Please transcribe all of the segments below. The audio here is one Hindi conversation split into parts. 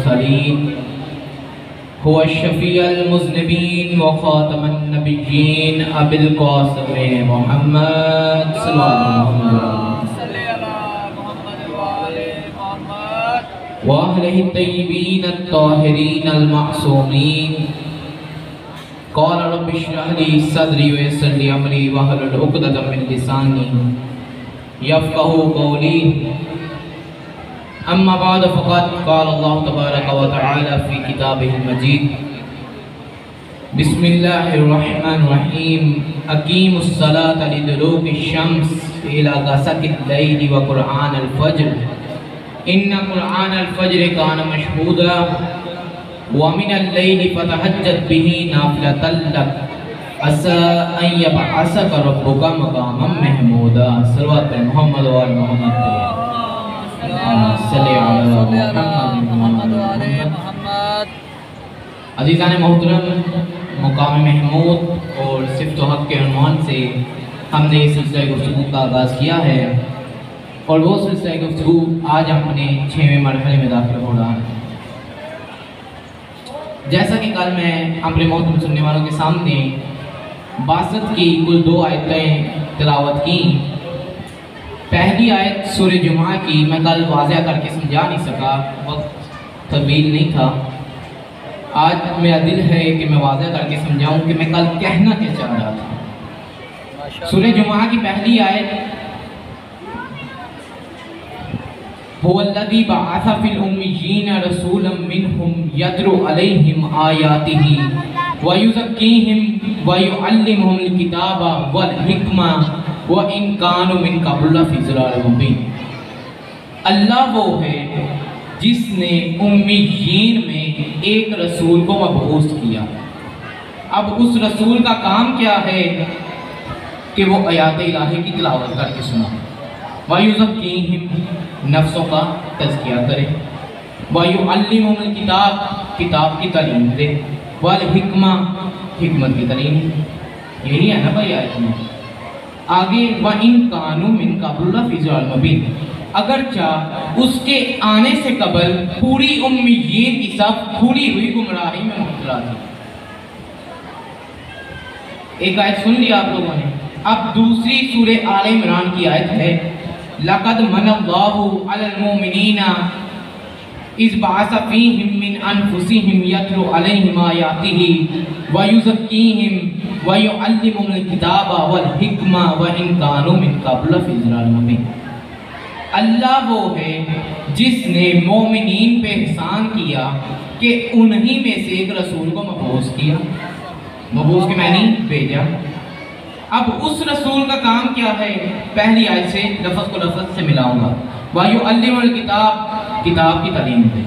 मुरसलीन हुवा शफ़ीअल मुज़निबीन व ख़ातमन नबिय्यीन अबिल क़ासिम मुहम्मद सल्लल्लाहु व अहलिही तय्यबीन अत्ताहिरीन अल-मअसूमीन। क़ाल रब्बि इश्रह ली सदरी व यस्सिर ली अमरी वहलुल उक़दतम मिन लिसानी यफ़क़हू क़ौली। अम्मा बाद फ़क़द क़ाल अल्लाहु तबारक व तआला फ़ी किताबिहिल मजीद बिस्मिल्लाहिर रहमानिर रहीम अक़ीमुस सलाता लिदुलूकिश शम्स इला ग़सक़िल लैली व क़ुरआनल फ़ज्र इन्ना क़ुरआनल फ़ज्र कान मशहूदा व मिनल लैली फ़तहज्जद बिही नाफ़िलतल लक असा अन यबअसका रब्बुका मक़ामम महमूदा। सल्लल्लाहु अलैहि मुहम्मद व आले मुहम्मद अज़ीज़ान मोहतरम, मुकाम महमूद और सिफ़्त व हक़ के उन्वान से हमने इस सिलसिला गुफ्तगू का आगाज़ किया है और वो सिलसिला गुफ्तगू आज अपने 6वें मरहले में दाखिल हो रहा है। जैसा कि कल मैं अपने मोहतरम सुनने वालों के सामने बासत की कुल 2 आयतें तिलावत की। पहली आयत सूरह जुमा की मैं कल वाज़ह करके समझा नहीं सका, वक्त तवील नहीं था। आज मेरा दिल है कि मैं वाज़ह करके समझाऊं कि मैं कल कहना क्या चाह रहा था। सूरह जुमा की पहली आयत हुवल्लज़ी बअसा फिल उम्मिय्यीन रसूलन मिनहुम यतलू अलैहिम आयातिही व युज़क्कीहिम व युअल्लिमुहुमुल किताबा वल हिक्मा व इन कानू मिन क़ब्ल लफ़ी ज़लालिम मुबीन। अल्लाह वो है जिसने उम्मिय्यीन में एक रसूल को मबऊस किया। अब उस रसूल का काम क्या है कि वो आयात इलाही की तिलावत करके सुना, व युज़क्कीहिम नफ्सों का तज़किया करे, व युअल्लिमुहुमुल किताब किताब की तालीम दे, वल हिक्मा हिकमत की तालीम। यही है ना भाई आयत में। आगे व इन कानू मिन क़ब्ल लफ़ी ज़लालिम मुबीन, अगरचा उसके आने से कबल पूरी उम्मीयीन की सब खुली हुई गुमराही में मुब्तला थी। एक आयत सुन लिया आप लोगों ने। अब दूसरी सूरह आले इमरान की आयत है लक़द मनल्लाहु अलल मुमिनीना इज़ बअसा फ़ीहिम मिन अनफुसिहिम यतलू अलैहिम आयातिही व युज़क्कीहिम व युअल्लिमुहुमुल किताबा वल हिक्मा व इन कानू मिन क़ब्ल लफ़ी ज़लालिम मुबीन। अल्लाह वो है जिसने मोमिनीन पे एहसान किया कि उन्हीं में से एक रसूल को मबऊस किया। मबऊस के मानी भेजा। अब उस रसूल का काम क्या है? पहली आयत से लफ्ज़ को लफ्ज़ से मिलाऊंगा। व युअल्लिमुल किताब किताब की तालीम दे,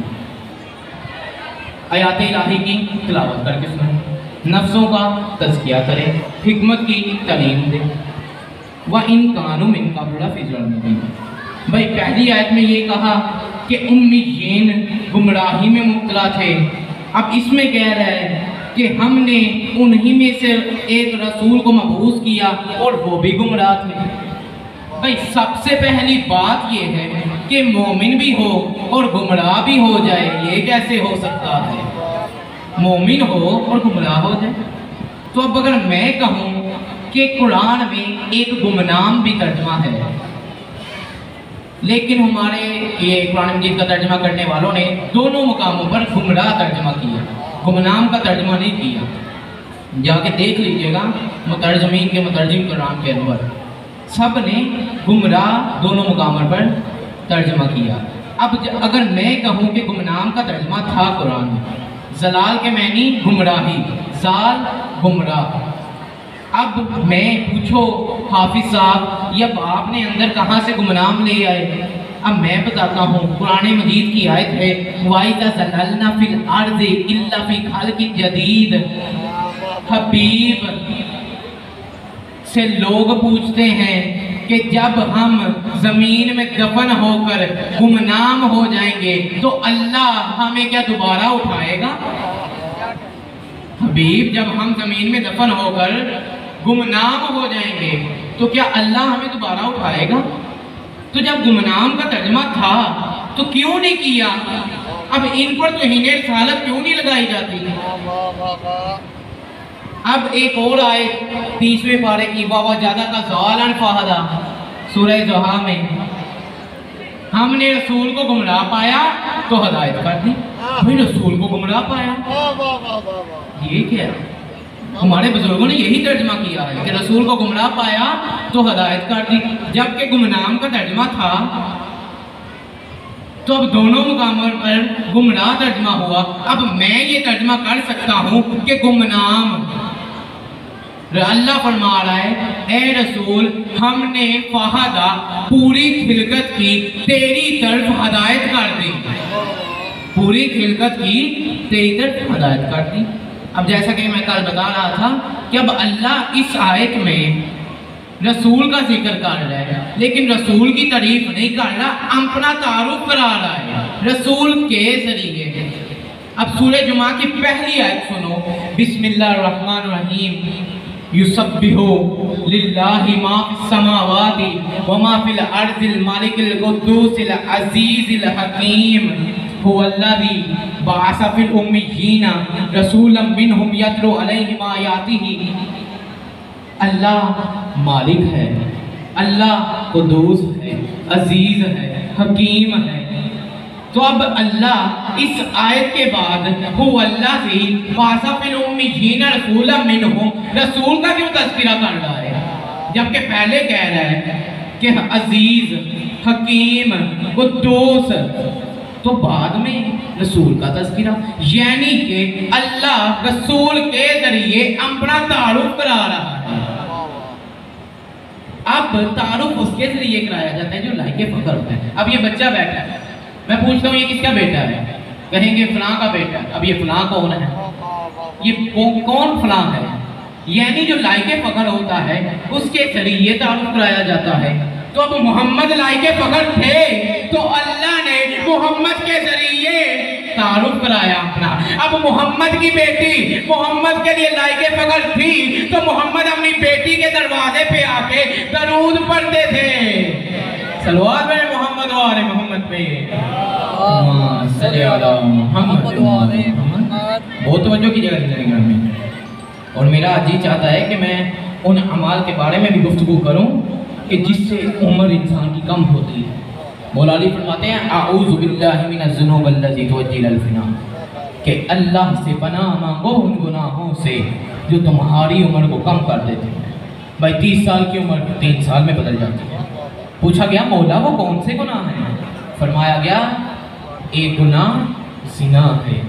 आयात इलाही की तिलावत करके सुने, नफ्सों का तज़किया करे, हिकमत की तालीम दे, व इन कानू मिन क़ब्ल लफ़ी ज़लालिम मुबीन। भाई पहली आयत में ये कहा कि उम्मीयीन गुमराही में मुब्तला थे। अब इसमें कह रहा है कि हमने उन्हीं में से एक रसूल को मबऊस किया और वो भी गुमराह थे। भाई सबसे पहली बात ये है कि मोमिन भी हो और गुमराह भी हो जाए, ये कैसे हो सकता है? मोमिन हो और गुमराह हो जाए। तो अब अगर मैं कहूँ कि कुरान में एक गुमनाम भी तर्जमा है, लेकिन हमारे ये कुरान मजीद का तर्जमा करने वालों ने दोनों मुकामों पर गुमराह तर्जमा किया, गुमनाम का तर्जमा नहीं किया। जाके देख लीजिएगा मुतरजमीन के मुतरजिम कुरान के अंदर सब ने गुमराह दोनों मुकामों पर तर्जमा किया। अब अगर मैं कहूँ कि गुमनाम का तर्जमा था कुरान में, जलाल के मैनी गुमराही, जाल गुमराह। अब मैं पूछो हाफिज साहब, ये आपने अंदर कहाँ से गुमनाम ले आए? अब मैं बताता हूँ, कुरान मजीद की आयत है वाइज़ा ज़ललना फिल अर्ज़ि इल्ला फी ख़ल्क़िन जदीद। हबीब से लोग पूछते हैं कि जब हम ज़मीन में दफन होकर गुमनाम हो जाएंगे तो अल्लाह हमें क्या दोबारा उठाएगा? हबीब, जब हम ज़मीन में दफन होकर गुमनाम हो जाएंगे तो क्या अल्लाह हमें दोबारा उठाएगा? तो जब गुमनाम का तर्जमा था तो क्यों नहीं किया? अब इन पर तो हिने रिसालत क्यों नहीं लगाई जाती? अब एक और आए 30वें पारे की, वावा ज्यादा का ज़ालन फ़हदा, सूरह ज़ुहा में, हमने रसूल को गुमराह पाया तो हदायत कर दी। भाई रसूल को गुमराह पाया, ये क्या है? हमारे बुजुर्गों ने यही तर्जमा किया है कि रसूल को गुमराह पाया तो हदायत कर दी, जबकि गुमनाम का तर्जमा था। तो अब दोनों मुकामों पर गुमराह तर्जमा हुआ। अब मैं ये तर्जमा कर सकता हूँ कि गुमनाम, अल्लाह फरमा रहा है, ए रसूल हमने फहदा पूरी खिलकत की तेरी तरफ हदायत कर दी, पूरी खिलकत की तेरी तरफ हदायत कर दी। अब जैसा कि मैं कल बता रहा था कि अब अल्लाह इस आयत में रसूल का जिक्र कर रहा है, लेकिन रसूल की तारीफ नहीं कर रहा, अपना तारुफ करा रहा है रसूल के जरिए। अब सूरह जुमा की पहली आयत सुनो, बिस्मिल्लाहिर्रहमानिर्रहीम, युसब्बिहु लिल्लाहि मा फिस समावाति व मा फिल अर्दिल मालिकिल कुद्दूसिल अजीजिल हकीम हुवल्लज़ी बअसा फिल उम्मिय्यीना रसूलन मिनहुम यतलू अलैहिम आयातिही। अल्लाह मालिक है, अल्लाह कुद्दूस है, अजीज है, हकीम है। तो अब अल्लाह इस आयत के बाद हुवल्लज़ी बअसा फिल उम्मिय्यीना रसूलन मिनहुम, रसूल का क्यों तज़किरा कर रहा है जबकि पहले कह रहा है कि अजीज, हकीम, कुद्दूस, तो बाद में रसूल का तज़किरा, यानी कि अल्लाह रसूल के जरिए अपना तारुफ करा रहा है। अब तारुफ उसके जरिए कराया जाता है जो लायके फख्र होता है। अब ये बच्चा बैठा है, मैं पूछता हूँ ये किसका बेटा है, कहेंगे फलां का बेटा। अब ये फलां कौन है, ये कौन फलां है, यानी जो लायके फख्र होता है उसके जरिए तारुफ कराया जाता है। तो अब मोहम्मद लायके फख्र थे तो अल्लाह ने मोहम्मद के जरिए तारुफ कराया अपना। अब मोहम्मद की बेटी मोहम्मद के लिए लायके फख्र थी तो मोहम्मद अपनी बेटी के दरवाजे पे आके दरूद पढ़ते थे, सलवात में मोहम्मद वाले मोहम्मद पे बहुत तवज्जो की जगह घर में। और मेरा जी चाहता है कि मैं उन अमाल के बारे में भी गुफ्तगू करूं कि जिससे उम्र इंसान की कम होती है। मौला अली फरमाते हैं आऊज़ु बिल्लाहि मिनज़्ज़ुनूबिल्लज़ी तुअज्जिलुल फिना, कि अल्लाह से पनाह मांगो उन गुनाहों से जो तुम्हारी उम्र को कम कर देते हैं। भाई 30 साल की उम्र 3 साल में बदल जाती है। पूछा गया मौला वो कौन से गुनाह हैं? फरमाया गया एक गुनाह ज़िना है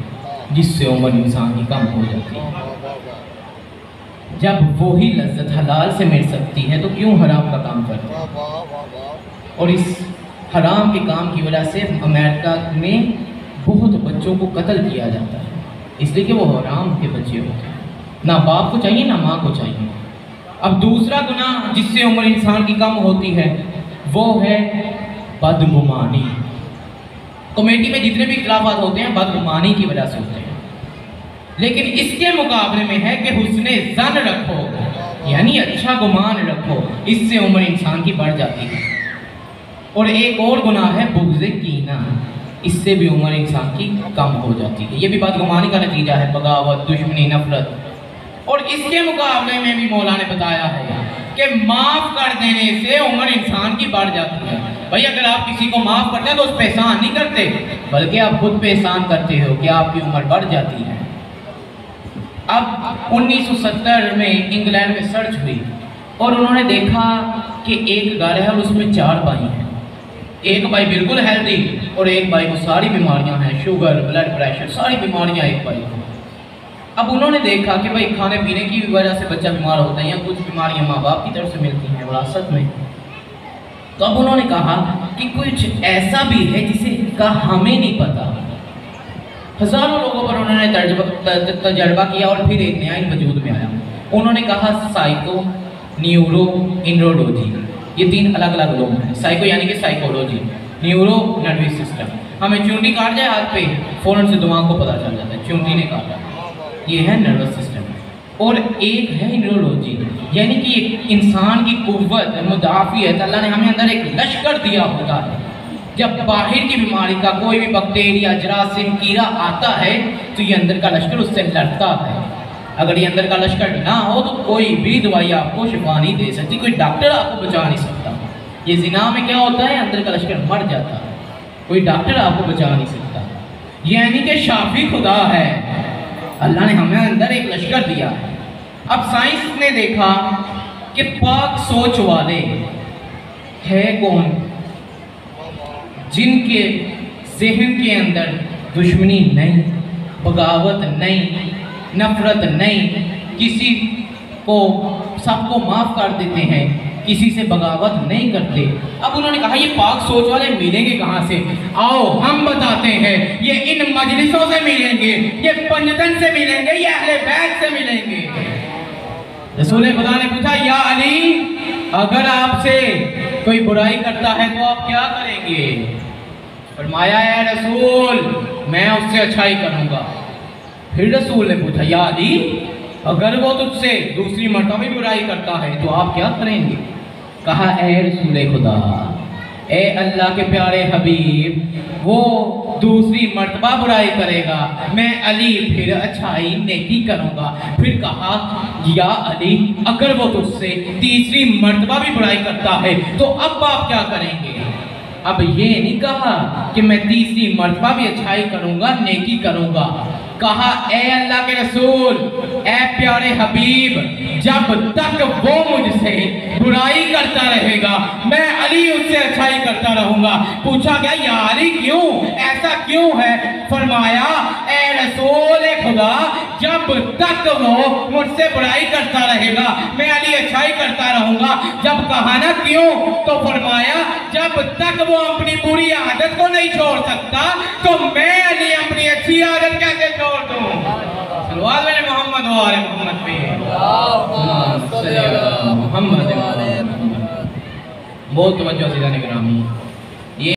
जिससे उम्र इंसान की कम हो जाती है। जब वो ही लज्जत हलाल से मिल सकती है तो क्यों हराम का काम करते हैं? और इस हराम के काम की वजह से अमेरिका में बहुत बच्चों को कत्ल किया जाता है, इसलिए कि वो हराम के बच्चे होते हैं, ना बाप को चाहिए ना माँ को चाहिए। अब दूसरा गुनाह जिससे उम्र इंसान की कम होती है वो है बदगुमानी। कमेटी में जितने भी इख्तिलाफात होते हैं बदगुमानी की वजह से होते हैं, लेकिन इसके मुकाबले में है कि हुस्ने ज़न रखो, यानी अच्छा गुमान रखो, इससे उम्र इंसान की बढ़ जाती है। और एक और गुनाह है बुग़्ज़ कीना, इससे भी उम्र इंसान की कम हो जाती है। ये भी बदगुमानी का नतीजा है, बगावत, दुश्मनी, नफरत। और इसके मुकाबले में भी मौला ने बताया है कि माफ़ कर देने से उम्र इंसान की बढ़ जाती है। भाई अगर आप किसी को माफ़ करते हैं तो उस पर एहसान नहीं करते, बल्कि आप खुद पे एहसान करते हो कि आपकी उम्र बढ़ जाती है। अब 1970 में इंग्लैंड में सर्च हुई और उन्होंने देखा कि एक घर है और उसमें 4 भाई हैं। एक भाई बिल्कुल हेल्दी और एक भाई को सारी बीमारियां हैं, शुगर, ब्लड प्रेशर, सारी बीमारियां एक भाई को। अब उन्होंने देखा कि भाई खाने पीने की वजह से बच्चा बीमार होता है या कुछ बीमारियां माँ बाप की तरफ से मिलती हैं विरासत में। तो अब उन्होंने कहा कि कुछ ऐसा भी है जिसे का हमें नहीं पता। हज़ारों लोगों पर उन्होंने तजर्बा किया और फिर एक नया ही वजूद में आया। उन्होंने कहा साइको, न्यूरो, इन्ड्रोलॉजी, ये 3 अलग अलग लोग हैं। साइको यानी कि साइकोलॉजी, न्यूरो नर्वस सिस्टम। हमें चूंटी काट जाए हाथ पे फ़ौरन से दिमाग को पता चल जाता है चूंटी ने काटा, ये है नर्वस सिस्टम। और एक है इन्ड्रोलॉजी, यानी कि एक इंसान की कुव्वत, मुदाफ़ियत, अल्लाह ने हमें अंदर एक लश्कर दिया होता है जब बाहर की बीमारी का कोई भी बैक्टीरिया, जरासीम, कीड़ा आता है तो ये अंदर का लश्कर उससे लड़ता है। अगर ये अंदर का लश्कर ना हो तो कोई भी दवाई आपको शिफा नहीं दे सकती, कोई डॉक्टर आपको बचा नहीं सकता। ये जिना में क्या होता है, अंदर का लश्कर मर जाता है, कोई डॉक्टर आपको बचा नहीं सकता। यानी कि शाफी खुदा है, अल्लाह ने हमें अंदर एक लश्कर दिया है। अब साइंस ने देखा कि पाक सोच वाले है कौन, जिनके जहन के अंदर दुश्मनी नहीं, बगावत नहीं, नफरत नहीं, किसी को सबको माफ कर देते हैं, किसी से बगावत नहीं करते। अब उन्होंने कहा ये पाक सोच वाले मिलेंगे कहाँ से? आओ हम बताते हैं। ये इन मजलिसों से मिलेंगे, ये पंजतन से मिलेंगे, ये अहले बैत से मिलेंगे। रसूल खुदा ने पूछा, या अली अगर आपसे कोई बुराई करता है तो आप क्या करेंगे? फरमाया, या रसूल मैं उससे अच्छाई करूंगा। फिर रसूल ने पूछा, या अली अगर वो तुझसे दूसरी मर्तबा भी बुराई करता है तो आप क्या करेंगे? कहा, ए रसूल खुदा, ए अल्लाह के प्यारे हबीब, वो दूसरी मर्तबा बुराई करेगा, मैं अली फिर अच्छाई नेकी करूंगा। फिर कहा, या अली अगर वो तुझसे तीसरी मर्तबा भी बुराई करता है तो अब आप क्या करेंगे? अब ये नहीं कहा कि मैं तीसरी मर्तबा भी अच्छाई करूंगा, नेकी करूंगा। कहा, ए अल्लाह के रसूल, ए प्यारे हबीब, जब तक वो मुझसे बुराई करता रहेगा मैं अली उससे अच्छाई करता रहूंगा। पूछा गया, या अली क्यों, ऐसा क्यों है? फरमाया, ए रसूल खुदा, जब तक वो मुझसे बुराई करता रहेगा मैं अली अच्छाई करता रहूंगा। जब कहा ना क्यों, तो फरमाया, जब तक वो अपनी बुरी आदत को नहीं छोड़ सकता तो मैं अली अपनी अच्छी आदत कैसे छोड़ दूं? सल्लल्लाहु अलैहि मोहम्मद व आले मोहम्मद पे बहुत तवज्जो से जाने ग्रामी।